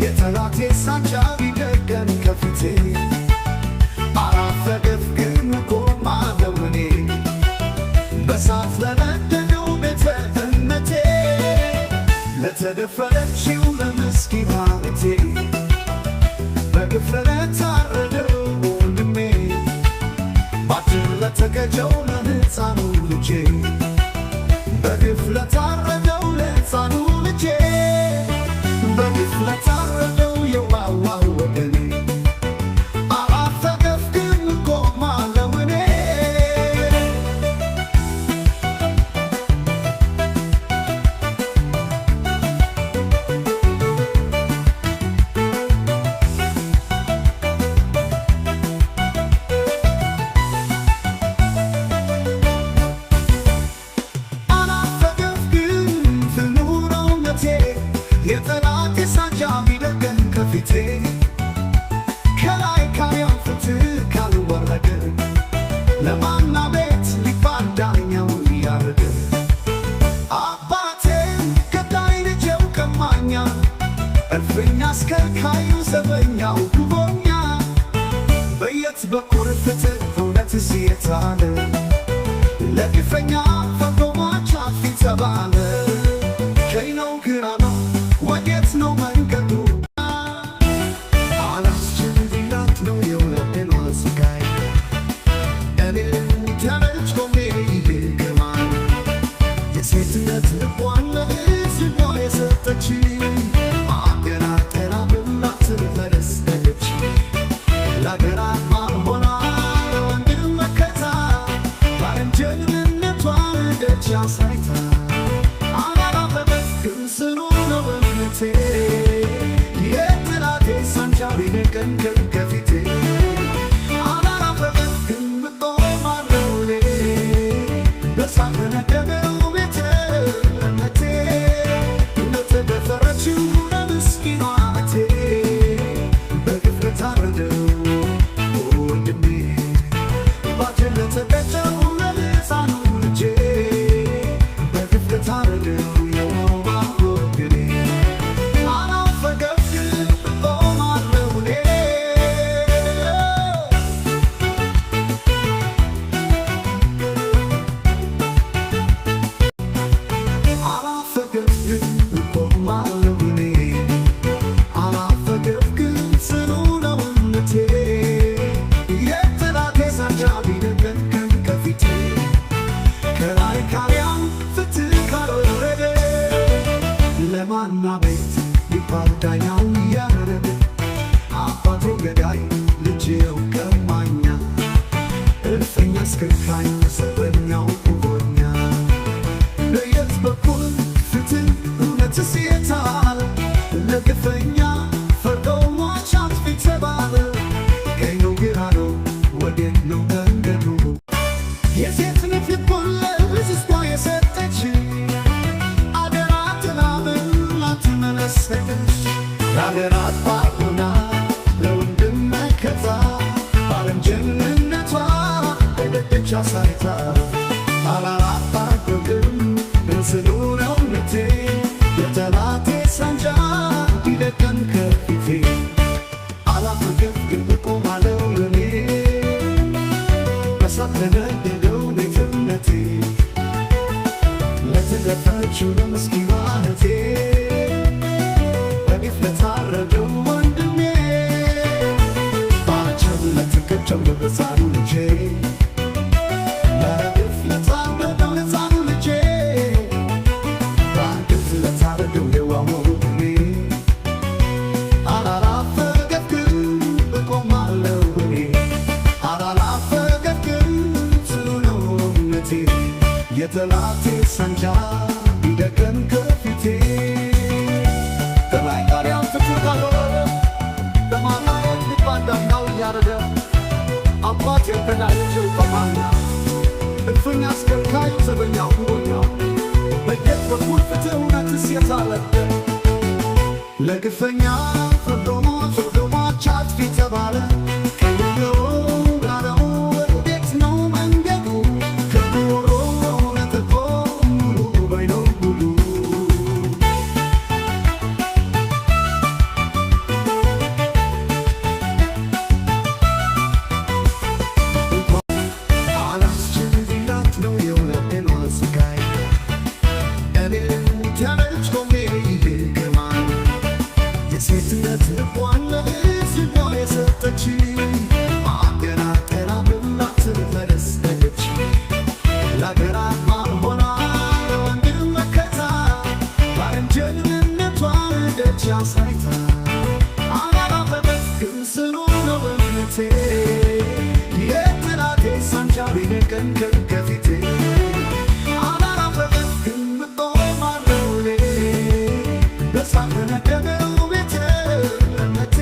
የጠላቴ ሳንጃ ቢደቀን ከፊቴ አላፈገፍግም እቆማለሁ እኔ በሳት ለነደደው ቤተ እምነቴ ለተደፈረችው ለምስኪኗ እህቴ በግፍ ለታረደው ወንድሜ ባድር ለተገጨው ለሕፃኑ ልጄ በግፍ ለታረደው ለሕፃኑ ልጄ በግፍ ለታረደው የዋዋው ወገኔ አላፈገፍግም እቆማለሁ እኔ የጠላቴ ሳንጃ ቢደቀን ከፊቴ ከላይ ካየው ፍትህ ካልወረደ ለማና ቤት ሊባል ዳኛው ያረደ አባቴ ገዳይ ልጄው ቀማኛ እልፍኝ አስከልካዩ ዘበኛው ጉቦኛ በየት በኩል ፍትህ እውነትስ የት አለ ለግፈኛ ፈርዶ ሟች አጥፊ ተባለ ቀኝ ነው ግራ ነው ወዴት ነው መንገዱ አላስችል ቢላት ነው የወደኗ ስቃይ እኔ ተመችቶኝ ይልቅማል የሴትነት ልቧን ለሕዝቧ የሰጠች አገር አጠራ ብላት ተደሰተች ለአገር አጥማር ሆና ለወንድም መከታ ባልንጀርነቷ ደጅ አሳይታ የጠላቴ ሳንጃ ቢደቀን ከፊቴ አላፈገፍግም እቆማለሁ እኔ በሳት ለነደደው ቤተ እምነቴ ለተደፈረችው ለምስኪኗ እህቴ በግፍ ለታረደው ወንድሜ ባድር ለተገጨው ለሕፃኑ ልጄ በግፍ ለታረደው ለማና ቤት ሊባል ዳኛው ያረደ አባቱ ገዳይ ልጄው ቀማኛ እልፍኝ አስከልካይ ዘበኛው ጉቦኛ በየት በኩል ፍትህ እውነትስ የት አለ ለግፈኛ ፈርዶ ሟች አጥፊ ተባለ ቀኝ ነው ግራ ነው ወዴት ነው መንገዱ የሴትነት ልቧን ለሕዝቧ የሰጠች ለአገር አጥማር ሆና ለወንድም መከታ ባልንጀርነቷ ደጅ አሳይታ አላፈገፍግም ጽኑ ነው እምነቴ የጠላቴ ሳንጃ ቢደቀን ከፊቴ አላፈገፍግም እቆማለሁ እኔ በሳት ለነደደው ቤተ እምነቴ ለተደፈረችው ለምስኪኗ እህቴ ለታረደው ወንድሜ ባጭር ለተገጨው ለሕፃኑ ልጄ በግፍ ለታረደው ሕፃኑ ልጄ በግፍ ለታረደው የዋሆው ወንድሜ አላፈገፍግም እቆማለሁ እኔ አላፈገፍግም ጽኑ ነው እምነቴ የጠላቴ ሳንጃ ቢደቀን ከፊቴ አባቴ ገዳይ ልጄው ቀማኛ እልፍኝ አስከልካዩ ዘበኛው ጉቦኛ በየት በኩል ፍትህ እውነትስ የት አለ ለግፈኛ ፈርዶ ሟች አጥፊ ተባለ ቀኝ ነው ግራ ነው ወዴት ነው መንገዱ ከኖሮ ነጥቆ ሙሉ በይነው ጉዱ የሴትነት ልቧን ለሕዝቧ የሰጠች አገና ቀና ብላ ትመለስ ነገች ለአገራት ሆና ለወንድም መከታ ባልንጀርነቷን ደጅ አሳይታ አላራፈበትም ጽኑ ነው እምነቴ የጠላቴ ሳንጃ ቢነቀን ከፊቴ አላራፈበትም እቆማለሁ እኔ በሳቅ በነደደው ቤቴ እምነቴ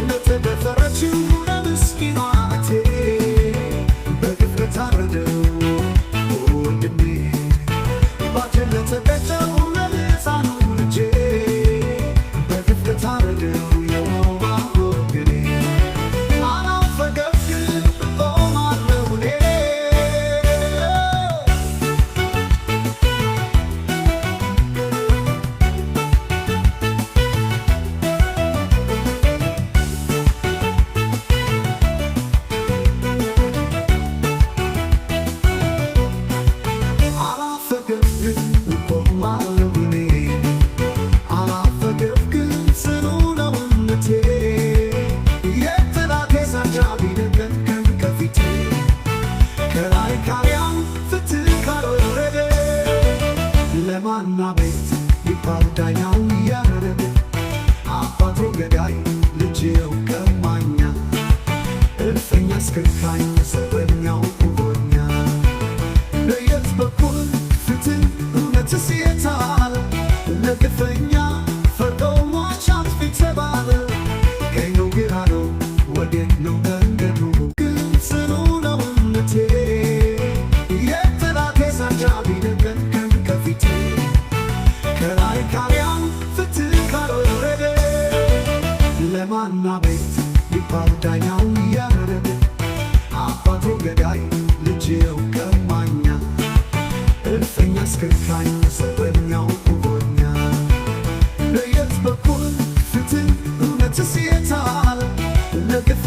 ለተደፈረችው ለምስኪኗ እቴ በግፍ ለታረደው ወንድሜ ባጀን ለተቀጨው ለሕፃኑ ልጄ በግፍ ለታረደው የዋዋ ወገኔ አላፈገፍግም እቆማለሁ እኔ አላፈገፍግም እቆማለሁ እኔ አላፈገፍግም ጽኑ ነው እምነቴ የጠላቴ ሳንጃ ቢደቀን ከፊቴ ከላይ ካርያም ፍትህ ካልወረደ ለማና ቤት ይባል ዳኛው እያረደ አባቱ ገዳይ ልጅየው ቀማኛ እልፍኝ አስከልካይ ሰበኛው ጉቦኛ በየት በኩል ፍትህ እውነትስ የታለ ለግፈኛ ፈርዶ ሟች አጥፊ ተባለ ቀኝ ነው ግራ ነው ወዴት ነው መንገዱ ግን ጽኑ ነው እምነቴ የጠላቴ ሳንጃ ቢደቀን ከፊቴ ከላይ ካርያም ፍትህ ካልወረደ ለማና ቤት ይባል ዳኛው እያረደ አባቱ ገዳይ ልጅየው ቀማኛ እልፍኝ አስከልካይ ሰበኛው ጉቦኛ በየት በኩል ፍትህ እውነትስ የታለ ለግፍ